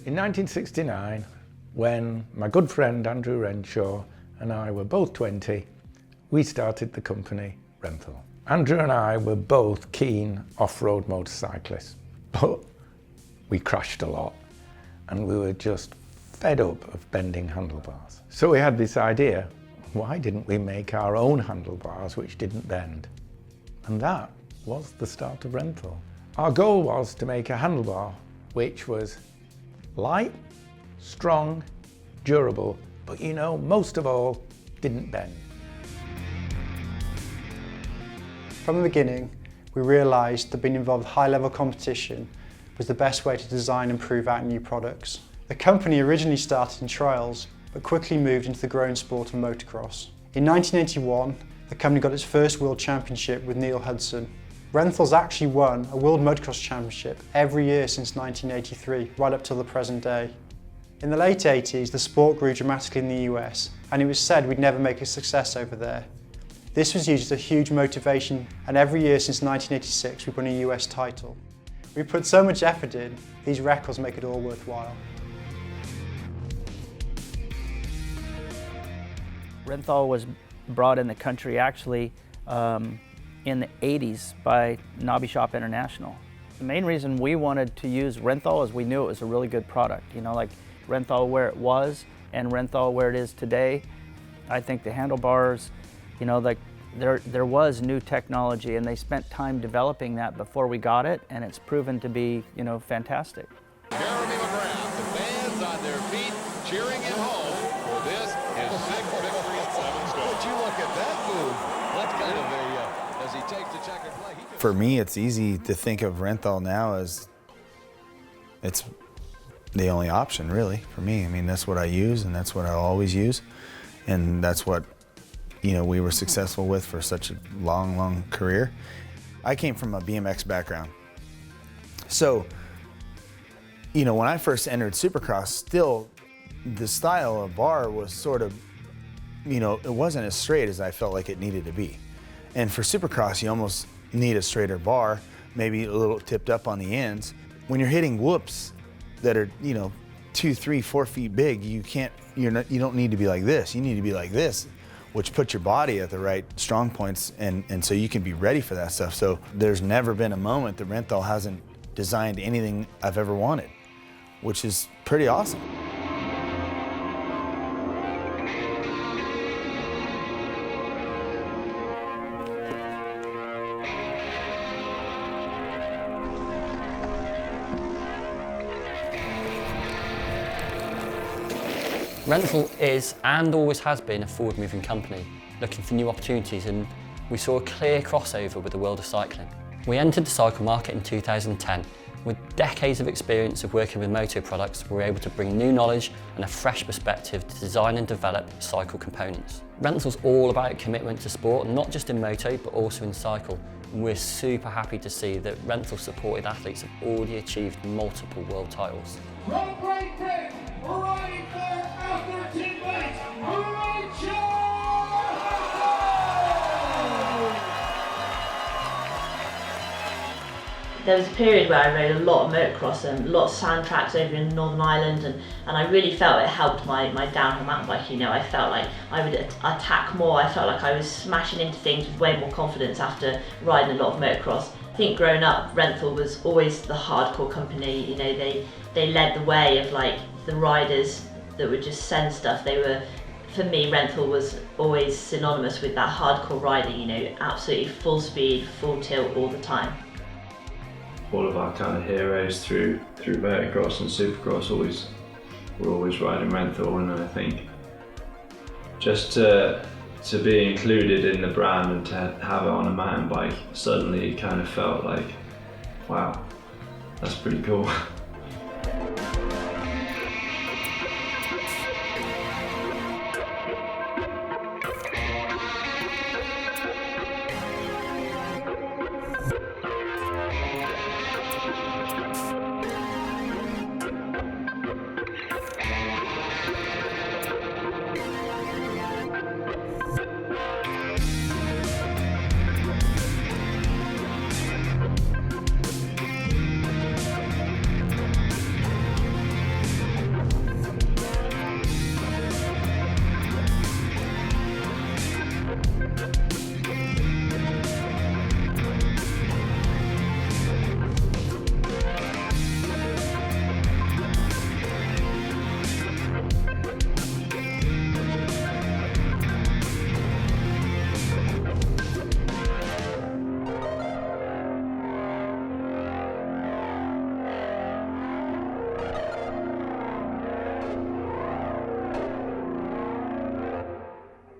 In 1969, when my good friend Andrew Renshaw and I were both 20, we started the company Renthal. Andrew and I were both keen off-road motorcyclists, but we crashed a lot and we were just fed up of bending handlebars. So we had this idea, why didn't we make our own handlebars which didn't bend? And that was the start of Renthal. Our goal was to make a handlebar which was light, strong, durable, but most of all, didn't bend. From the beginning, we realised that being involved with high-level competition was the best way to design and prove out new products. The company originally started in trials, but quickly moved into the growing sport of motocross. In 1981, the company got its first World Championship with Neil Hudson. Renthal's actually won a World Motocross Championship every year since 1983, right up till the present day. In the late 80s, the sport grew dramatically in the US, and it was said we'd never make a success over there. This was used as a huge motivation, and every year since 1986 we've won a US title. We put so much effort in, these records make it all worthwhile. Renthal was brought in the country actually in the 80s by Nobby Shop International. The main reason we wanted to use Renthal is we knew it was a really good product. Like Renthal where it was and Renthal where it is today. I think the handlebars, there was new technology and they spent time developing that before we got it, and it's proven to be, fantastic. Jeremey McGratch, the fans on their feet cheering him home for this, his sixth victory at 7 strokes. Would you look at that move? What kind of a, as he takes the checkered flag. For me, it's easy to think of Renthal now as it's the only option, really, for me. I mean, that's what I use and that's what I'll always use. And that's what, we were successful with for such a long, long career. I came from a BMX background. So, when I first entered Supercross, still the style of bar was sort of, it wasn't as straight as I felt like it needed to be. And for Supercross, you almost need a straighter bar, maybe a little tipped up on the ends. When you're hitting whoops that are, 2, 3, 4 feet big, you don't need to be like this. You need to be like this, which puts your body at the right strong points, and so you can be ready for that stuff. So there's never been a moment that Renthal hasn't designed anything I've ever wanted, which is pretty awesome. Renthal is and always has been a forward-moving company, looking for new opportunities, and we saw a clear crossover with the world of cycling. We entered the cycle market in 2010. With decades of experience of working with moto products, we were able to bring new knowledge and a fresh perspective to design and develop cycle components. Renthal's all about commitment to sport, not just in moto, but also in cycle. And we're super happy to see that Renthal supported athletes have already achieved multiple world titles. From Great Britain, riding for Atherton, There was a period where I rode a lot of motocross and a lot of sand tracks over in Northern Ireland, and I really felt it helped my downhill mountain biking. I felt like I would attack more. I felt like I was smashing into things with way more confidence after riding a lot of motocross. I think growing up, Renthal was always the hardcore company. They led the way of the riders that would just send stuff. For me, Renthal was always synonymous with that hardcore riding. Absolutely full speed, full tilt all the time. All of our kind of heroes through motocross and supercross were always riding Renthal, and I think just to be included in the brand and to have it on a mountain bike, suddenly it kind of felt like, wow, that's pretty cool. Renthal.